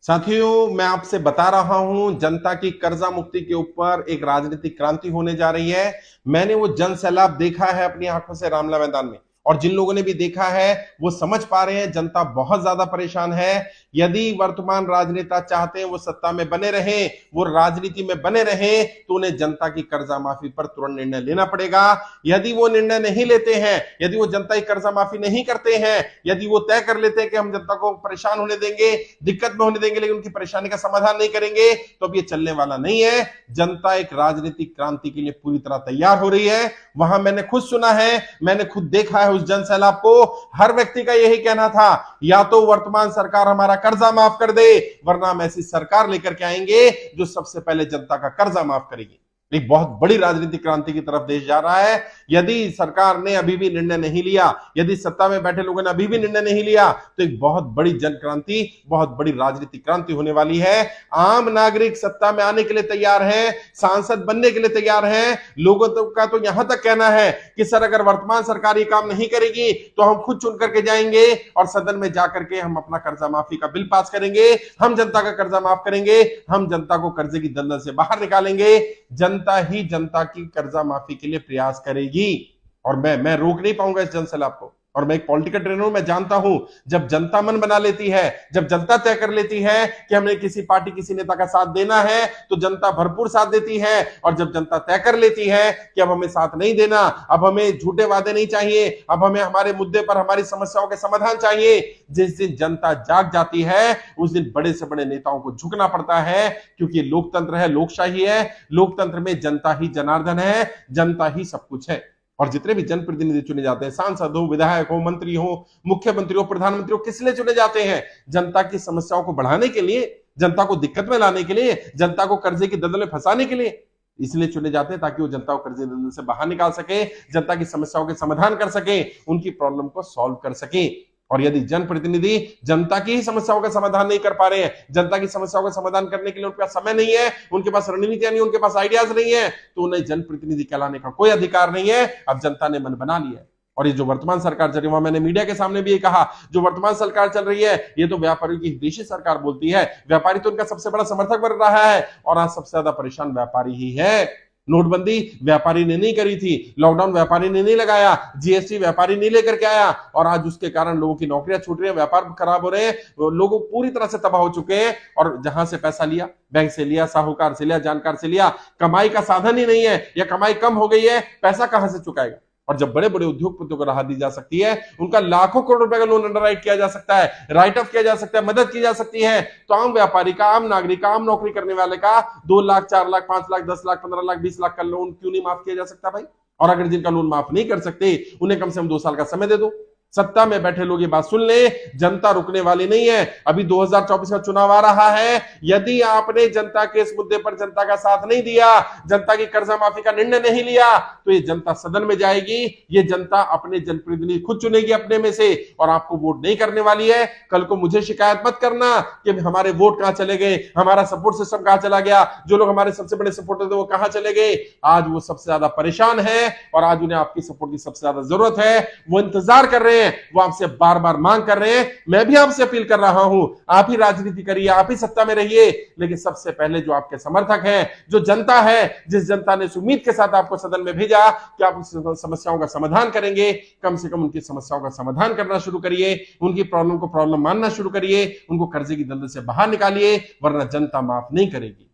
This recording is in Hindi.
साथियों, मैं आपसे बता रहा हूं जनता की कर्जा मुक्ति के ऊपर एक राजनीतिक क्रांति होने जा रही है। मैंने वो जन सैलाब देखा है अपनी आंखों से रामला मैदान में, और जिन लोगों ने भी देखा है वो समझ पा रहे हैं जनता बहुत ज्यादा परेशान है। यदि वर्तमान राजनेता चाहते हैं वो सत्ता में बने रहें, वो राजनीति में बने रहें, तो उन्हें जनता की कर्जा माफी पर तुरंत निर्णय लेना पड़ेगा। यदि वो निर्णय नहीं लेते हैं, यदि वो जनता की कर्जा माफी नहीं करते हैं, यदि वो तय कर लेते हैं कि हम जनता को परेशान होने देंगे, दिक्कत में होने देंगे, लेकिन उनकी परेशानी का समाधान नहीं करेंगे, तो अब ये चलने वाला नहीं है। जनता एक राजनीतिक क्रांति के लिए पूरी तरह तैयार हो रही है। वहां मैंने खुद सुना है, मैंने खुद देखा है उस जन सैलाब को। हर व्यक्ति का यही कहना था, या तो वर्तमान सरकार हमारा कर्जा माफ कर दे, वरना हम ऐसी सरकार लेकर के आएंगे जो सबसे पहले जनता का कर्जा माफ करेगी। एक बहुत बड़ी राजनीतिक क्रांति की तरफ देश जा रहा है। यदि सरकार ने अभी भी निर्णय नहीं लिया, यदि सत्ता में बैठे लोगों ने अभी भी निर्णय नहीं लिया, तो एक बहुत बड़ी जन क्रांति, बहुत बड़ी राजनीतिक क्रांति होने वाली है। आम नागरिक सत्ता में आने के लिए तैयार है, सांसद बनने के लिए तैयार है। लोगों का तो यहां तक कहना है कि सर, अगर वर्तमान सरकार ये काम नहीं करेगी तो हम खुद चुन करके जाएंगे और सदन में जाकर के हम अपना कर्जा माफी का बिल पास करेंगे, हम जनता का कर्जा माफ करेंगे, हम जनता को कर्जे की दलदल से बाहर निकालेंगे। जनता ही जनता की कर्जा माफी के लिए प्रयास करेगी, और मैं रोक नहीं पाऊंगा इस जन सैलाब को। और मैं एक पॉलिटिकल ट्रेनर हूं, मैं जानता हूं जब जनता मन बना लेती है, जब जनता तय कर लेती है कि हमने किसी पार्टी किसी नेता का साथ देना है, तो जनता भरपूर साथ देती है। और जब जनता तय कर लेती है कि अब हमें साथ नहीं देना, अब हमें झूठे वादे नहीं चाहिए, अब हमें हमारे मुद्दे पर हमारी समस्याओं के समाधान चाहिए, जिस दिन जनता जाग जाती है उस दिन बड़े से बड़े नेताओं को झुकना पड़ता है। क्योंकि लोकतंत्र है, लोकशाही है, लोकतंत्र में जनता ही जनार्दन है, जनता ही सब कुछ है। और जितने भी जनप्रतिनिधि चुने जाते हैं, सांसद हो, विधायक हो, मंत्री हो, मुख्यमंत्री हो, प्रधानमंत्री हो, किस लिए चुने जाते हैं? जनता की समस्याओं को बढ़ाने के लिए, जनता को दिक्कत में लाने के लिए, जनता को कर्जे की दलदल में फंसाने के लिए इसलिए चुने जाते हैं, ताकि वो जनता को कर्जे की दलदल से बाहर निकाल सके, जनता की समस्याओं के समाधान कर सके, उनकी प्रॉब्लम को सॉल्व कर सके। और यदि जनप्रतिनिधि जनता की ही समस्याओं का समाधान नहीं कर पा रहे हैं, जनता की समस्याओं का समाधान करने के लिए उनके पास समय नहीं है, उनके पास रणनीतियां नहीं, उनके पास आइडियाज नहीं है, तो उन्हें जनप्रतिनिधि कहलाने का कोई अधिकार नहीं है। अब जनता ने मन बना लिया है। और ये जो वर्तमान सरकार चल रही है, मैंने मीडिया के सामने भी ये कहा, जो वर्तमान सरकार चल रही है ये तो व्यापारियों की हितैषी सरकार बोलती है। व्यापारी तो उनका सबसे बड़ा समर्थक बन रहा है, और आज सबसे ज्यादा परेशान व्यापारी ही है। नोटबंदी व्यापारी ने नहीं करी थी, लॉकडाउन व्यापारी ने नहीं लगाया, जीएसटी व्यापारी नहीं लेकर के आया, और आज उसके कारण लोगों की नौकरियां छूट रही है, व्यापार खराब हो रहे हैं, लोग पूरी तरह से तबाह हो चुके हैं। और जहां से पैसा लिया, बैंक से लिया, साहूकार से लिया, जानकार से लिया, कमाई का साधन ही नहीं है, या कमाई कम हो गई है, पैसा कहां से चुकाएगा? और जब बड़े बड़े उद्योगपतियों को राहत दी जा सकती है, उनका लाखों करोड़ रुपए का लोन अंडरराइट किया जा सकता है, राइट ऑफ किया जा सकता है, मदद की जा सकती है, तो आम व्यापारी का, आम नागरिक का, आम नौकरी करने वाले का 2 लाख, 4 लाख, 5 लाख, 10 लाख, 15 लाख, 20 लाख का लोन क्यों नहीं माफ किया जा सकता भाई? और अगर जिनका लोन माफ नहीं कर सकते, उन्हें कम से कम 2 साल का समय दे दो। सत्ता में बैठे लोग ये बात सुन ले, जनता रुकने वाली नहीं है। अभी 2024 का चुनाव आ रहा है। यदि आपने जनता के इस मुद्दे पर जनता का साथ नहीं दिया, जनता की कर्जा माफी का निर्णय नहीं लिया, तो ये जनता सदन में जाएगी, ये जनता अपने जनप्रतिनिधि खुद चुनेगी अपने में से, और आपको वोट नहीं करने वाली है। कल को मुझे शिकायत मत करना कि हमारे वोट कहां चले गए, हमारा सपोर्ट सिस्टम कहां चला गया, जो लोग हमारे सबसे बड़े सपोर्टर थे वो कहां चले गए। आज वो सबसे ज्यादा परेशान है, और आज उन्हें आपकी सपोर्ट की सबसे ज्यादा जरूरत है। वो इंतजार कर रहे हैं, वो आपसे बार बार मांग कर रहे हैं। मैं भी आपसे अपील कर रहा हूं, आप ही राजनीति करिए, आप ही सत्ता में रहिए, लेकिन सबसे पहले जो आपके समर्थक हैं, जो जनता है, जिस जनता ने इस उम्मीद के साथ आपको सदन में भेजा कि आप समस्याओं का समाधान करेंगे, कम से कम उनकी समस्याओं का समाधान करना शुरू करिए, उनकी प्रॉब्लम को प्रॉब्लम मानना शुरू करिए, उनको कर्जे की दलदल से बाहर निकालिए, वरना जनता माफ नहीं करेगी।